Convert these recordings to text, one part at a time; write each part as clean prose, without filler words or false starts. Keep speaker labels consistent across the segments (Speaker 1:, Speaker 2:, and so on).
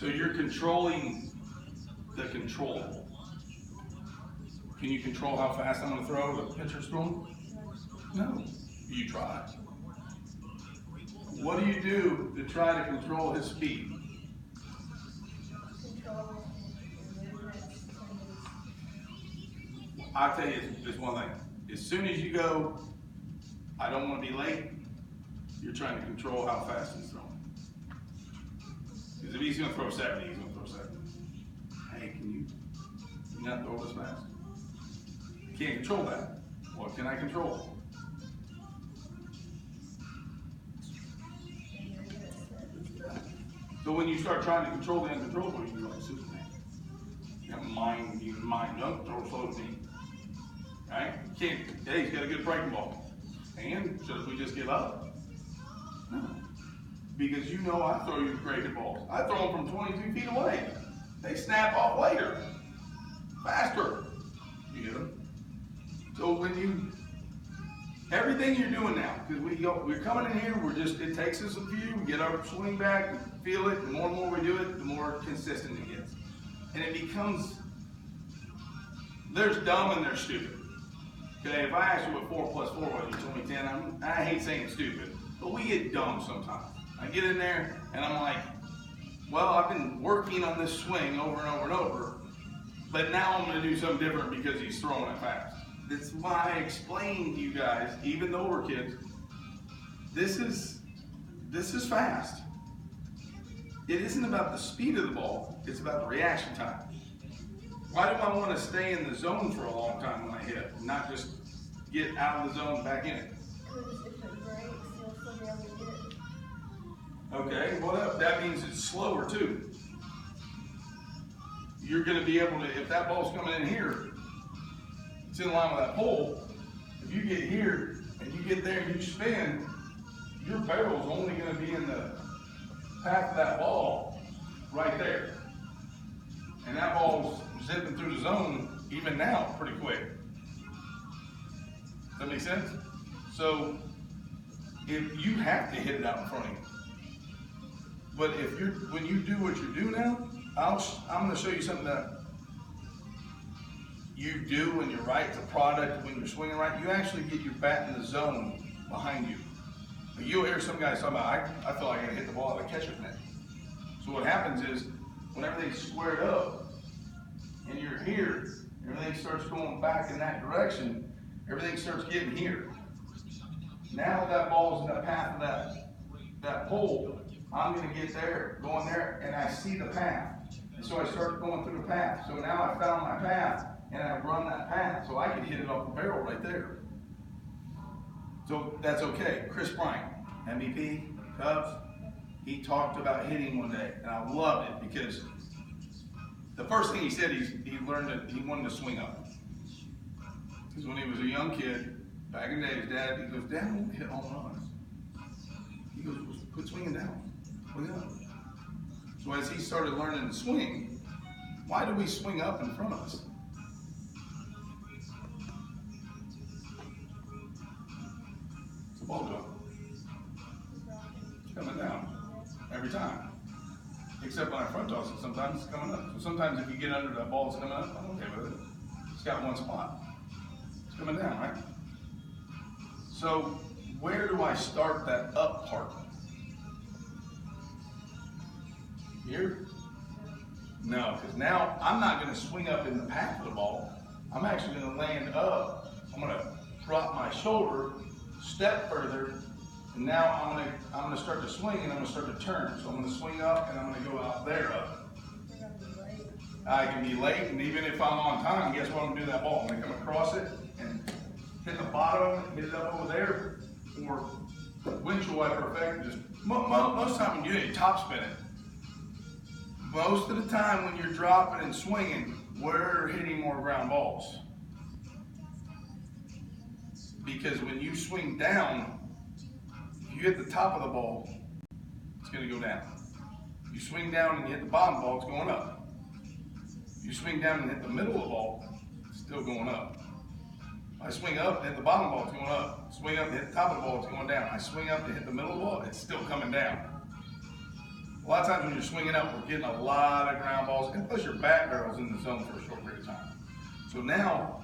Speaker 1: So you're controlling the controllable. Can you control how fast I'm going to throw the pitcher's throwing? No. You try. What do you do to try to control his speed? I'll tell you this one thing. As soon as you go, I don't want to be late, you're trying to control how fast he's throwing. Because if he's going to throw 70, he's going to throw 70. Hey, can you not throw this fast? You can't control that. What can I control? So when you start trying to control the uncontrollable, you're like Superman. You have mind, don't throw slow to me. Right? You can't, hey, he's got a good breaking ball. And should we just give up? No. Because you know I throw you breaking balls. I throw them from 22 feet away. They snap off later. Faster. You get them? So when everything you're doing now, because we're coming in here, it takes us a few, we get our swing back, we feel it, the more and more we do it, the more consistent it gets. And it becomes, there's dumb and there's stupid. Okay, if I asked you what 4 plus 4 was, you told me 10, I hate saying stupid, but we get dumb sometimes. I get in there and I'm like, well, I've been working on this swing over and over and over, but now I'm gonna do something different because he's throwing it fast. That's why I explained to you guys, even though we're kids, this is fast. It isn't about the speed of the ball, it's about the reaction time. Why do I want to stay in the zone for a long time when I hit, not just get out of the zone back in it? Okay, well that means it's slower too. You're going to be able to, if that ball's coming in here, it's in line with that pole. If you get here and you get there and you spin, your barrel's only going to be in the path of that ball right there. And that ball's zipping through the zone even now pretty quick. Does that make sense? So if you have to hit it out in front of you. But when you do what you do now, I'm going to show you something that you do when you're right, it's a product, when you're swinging right, you actually get your bat in the zone behind you. But you'll hear some guys talking about, I feel like I gotta hit the ball out of the catcher's net. So what happens is, when everything's squared up, and you're here, everything starts going back in that direction, everything starts getting here. Now that ball's in the path of that pole, I'm gonna get there, going there, and I see the path. And so I start going through the path. So now I found my path, and I run that path, so I can hit it off the barrel right there. So that's okay. Chris Bryant, MVP, Cubs, he talked about hitting one day, and I loved it because the first thing he said, he wanted to swing up. Because when he was a young kid, back in the day, his dad, he goes, Dad, I want to hit home runs. He goes, quit swinging down, swing up. So as he started learning to swing, why do we swing up in front of us? It's a ball jump. It's coming down every time. Except when I front toss it, sometimes it's coming up. So sometimes if you get under that ball, it's coming up, I'm okay with it. It's got one spot. It's coming down, right? So where do I start that up part? Here? No, because now I'm not going to swing up in the path of the ball. I'm actually going to land up. I'm going to drop my shoulder, step further, and now I'm going to start to swing and I'm going to start to turn. So I'm going to swing up and I'm going to go out there up. I can be late, and even if I'm on time, guess what I'm going to do to that ball? I'm going to come across it and hit the bottom, hit it up over there, or windshield wiper effect. Just most of the time when you do it, top spin it. Most of the time when you're dropping and swinging, we're hitting more ground balls. Because when you swing down, if you hit the top of the ball, it's going to go down. You swing down and you hit the bottom of the ball, it's going up. You swing down and hit the middle of the ball, it's still going up. I swing up and hit the bottom of the ball, it's going up. Swing up and hit the top of the ball, it's going down. I swing up and hit the middle of the ball, it's still coming down. A lot of times when you're swinging up, we're getting a lot of ground balls, and plus your bat barrel's in the zone for a short period of time. So now,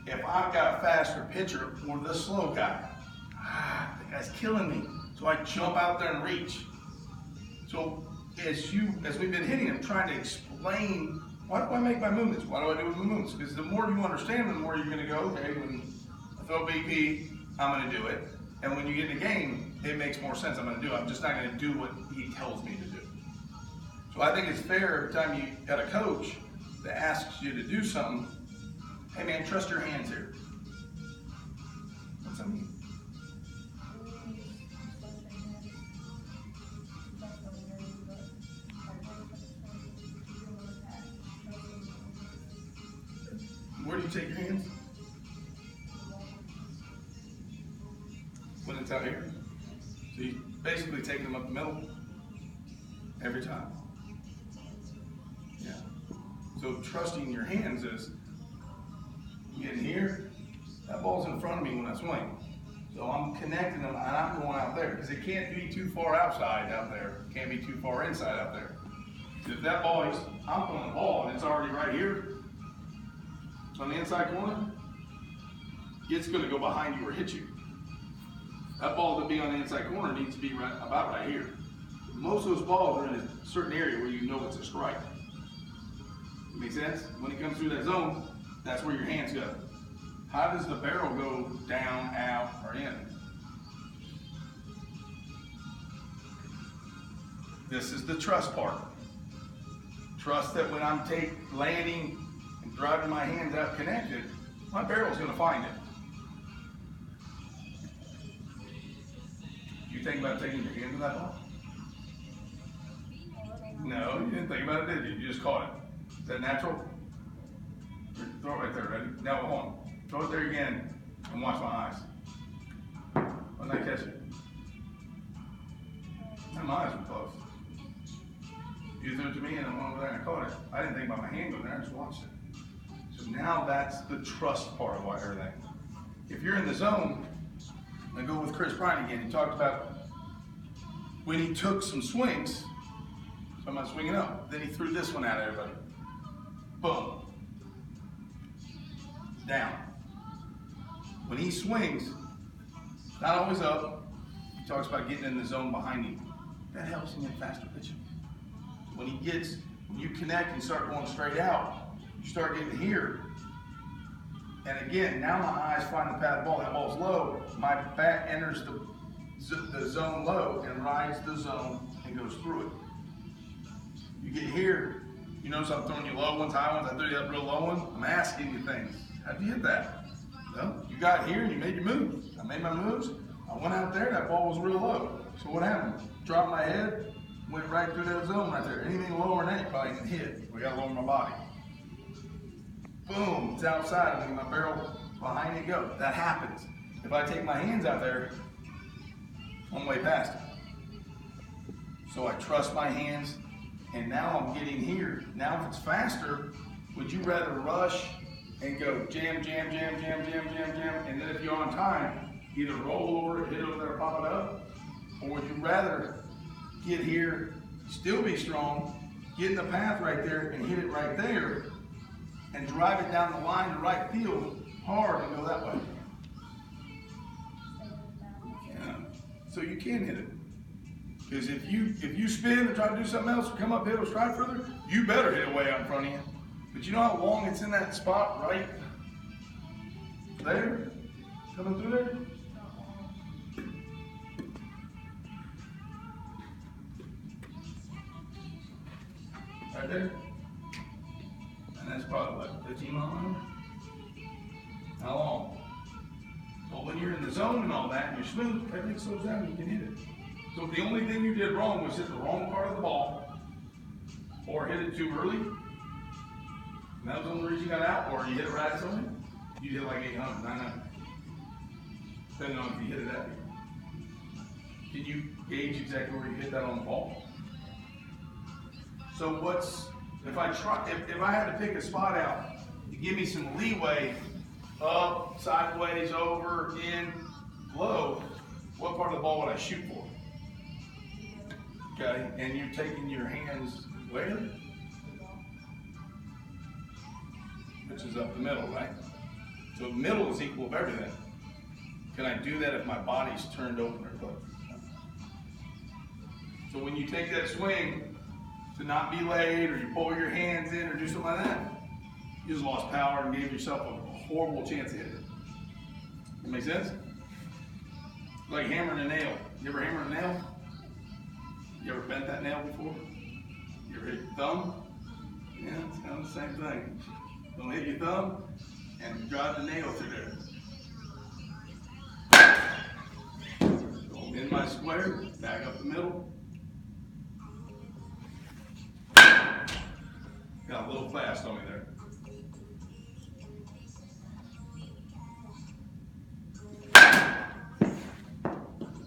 Speaker 1: if I've got a faster pitcher or the slow guy, the guy's killing me. So I jump out there and reach. So as we've been hitting, I'm trying to explain, why do I make my movements? Why do I do my movements? Because the more you understand, the more you're gonna go, okay, when I throw BP, I'm gonna do it. And when you get in the game, it makes more sense. I'm gonna do it. I'm just not gonna do what he tells me to do. So I think it's fair every time you got a coach that asks you to do something, hey man, trust your hands here. What's that mean? Where do you take your hands? When it's out here. So you basically take them up the middle every time. Yeah. So trusting your hands is, you get in here, that ball's in front of me when I swing. So I'm connecting them and I'm going out there because it can't be too far outside out there. It can't be too far inside out there. If that ball is, I'm throwing the ball and it's already right here, on the inside corner, it's going to go behind you or hit you. That ball to be on the inside corner needs to be about right here. Most of those balls are in a certain area where you know it's a strike. Make sense? When it comes through that zone, that's where your hands go. How does the barrel go down, out, or in? This is the trust part. Trust that when I'm landing and driving my hands out connected, my barrel's gonna find it. You think about taking your hand to that ball? No, you didn't think about it, did you? You just caught it. Is that natural? Throw it right there, ready? Now hold on. Throw it there again and watch my eyes. When did I catch it? Now my eyes were closed. You threw it to me and I went over there and I caught it. I didn't think about my hand going there, I just watched it. So now that's the trust part of everything. If you're in the zone, I go with Chris Bryant again. He talked about when he took some swings, so I'm not swinging up, then he threw this one at everybody. Boom. Down. When he swings, not always up, he talks about getting in the zone behind him. That helps him get faster pitching. When you connect and start going straight out, you start getting here. And again, now my eyes find the path of the ball. That ball's low. My bat enters the zone low and rides the zone and goes through it. You get here, you notice I'm throwing you low ones, high ones. I threw you that real low one. I'm asking you things. How'd you hit that? Well, you got here and you made your moves. I made my moves. I went out there, that ball was real low. So what happened? Dropped my head, went right through that zone right there. Anything lower than that, you probably can hit. We gotta lower my body. Boom, it's outside. I think my barrel behind it go. That happens. If I take my hands out there, I'm way past it. So I trust my hands, and now I'm getting here. Now if it's faster, would you rather rush and go jam, jam, jam, jam, jam, jam, jam, and then if you're on time, either roll over, hit over there, pop it up, or would you rather get here, still be strong, get in the path right there and hit it right there, and drive it down the line to right field hard and go that way? Yeah. So you can hit it. Because if you spin and try to do something else, or come up, hit or strike further, you better hit it way out in front of you. But you know how long it's in that spot right there? Coming through there? Right there? And that's probably what, 15 miles an hour? How long? Well, when you're in the zone and all that, and you're smooth, everything slows down and you can hit it. So the only thing you did wrong was hit the wrong part of the ball, or hit it too early. And that was the only reason you got out, or you hit it right at something. You hit like 800, 900. Depending on if you hit it at you. Can you gauge exactly where you hit that on the ball? So if I had to pick a spot out to give me some leeway, up, sideways, over, in, low, what part of the ball would I shoot for? okay? And you're taking your hands where? Which is up the middle, right? So the middle is equal of everything. Can I do that if my body's turned open or closed? So when you take that swing to not be laid, or you pull your hands in or do something like that, you just lost power and gave yourself a horrible chance to hit it. That make sense? Like hammering a nail. You ever hammer a nail? You ever bent that nail before? You ever hit your thumb? Yeah, it's kind of the same thing. Don't hit your thumb and drive the nail through there. So in my square, back up the middle. Got a little fast on me there.